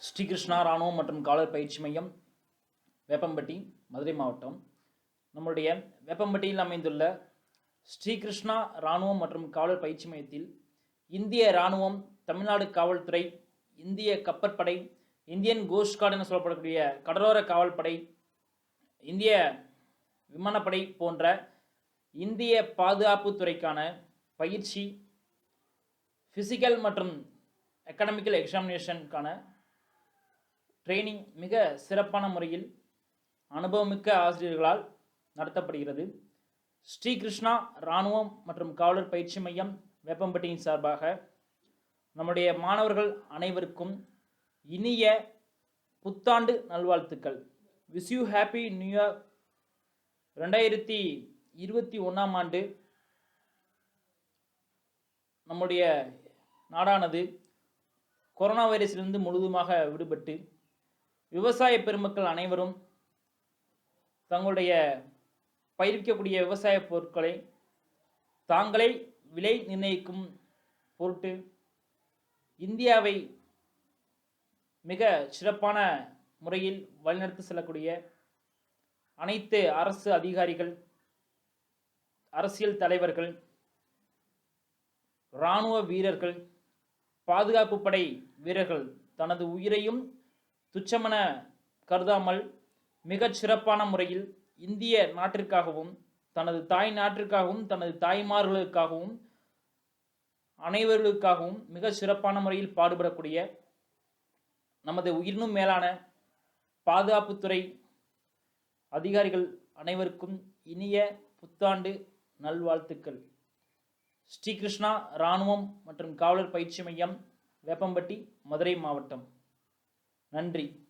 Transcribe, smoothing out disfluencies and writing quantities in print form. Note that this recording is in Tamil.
ஸ்ரீகிருஷ்ணா இராணுவம் மற்றும் காவலர் பயிற்சி மையம், வேப்பம்பட்டி, மதுரை மாவட்டம். நம்முடைய வேப்பம்பட்டியில் அமைந்துள்ள ஸ்ரீகிருஷ்ணா இராணுவம் மற்றும் காவலர் பயிற்சி மையத்தில் இந்திய இராணுவம், தமிழ்நாடு காவல்துறை, இந்திய கப்பற்படை, இந்தியன் கோஸ்ட் கார்டு என சொல்லப்படக்கூடிய கடலோர காவல்படை, இந்திய விமானப்படை போன்ற இந்திய பாதுகாப்பு துறைக்கான பயிற்சி, ஃபிசிக்கல் மற்றும் அகாடமிக்கல் எக்ஸாமினேஷனுக்கான ட்ரைனிங் மிக சிறப்பான முறையில் அனுபவமிக்க ஆசிரியர்களால் நடத்தப்படுகிறது. ஸ்ரீகிருஷ்ணா இராணுவம் மற்றும் காவலர் பயிற்சி மையம் வேப்பம்பட்டியின் சார்பாக நம்முடைய மாணவர்கள் அனைவருக்கும் இனிய புத்தாண்டு நல்வாழ்த்துக்கள். Wish you happy new year. 2021ஆம் ஆண்டு நம்முடைய நாடானது கொரோனா வைரஸிலிருந்து முழுவதுமாக விடுபட்டு விவசாய பெருமக்கள் அனைவரும் தங்களுடைய பயிரிக்கக்கூடிய விவசாய பொருட்களை தாங்களே விலை நிர்ணயிக்கும் பொருட்டு இந்தியாவை மிக சிறப்பான முறையில் வழிநடத்தி செல்லக்கூடிய அனைத்து அரசு அதிகாரிகள், அரசியல் தலைவர்கள், இராணுவ வீரர்கள், பாதுகாப்பு படை வீரர்கள் தனது உயிரையும் துச்சமென கருதாமல் மிகச் சிறப்பான முறையில் இந்திய நாட்டிற்காகவும், தனது தாய் நாட்டிற்காகவும், தனது தாய்மார்களுக்காகவும், அனைவர்களுக்காகவும் மிக சிறப்பான முறையில் பாடுபடக்கூடிய நமது உயிரினும் மேலான பாதுகாப்புத்துறை அதிகாரிகள் அனைவருக்கும் இனிய புத்தாண்டு நல்வாழ்த்துக்கள். ஸ்ரீகிருஷ்ணா இராணுவம் மற்றும் காவலர் பயிற்சி மையம், வேப்பம்பட்டி, மதுரை மாவட்டம். நன்றி.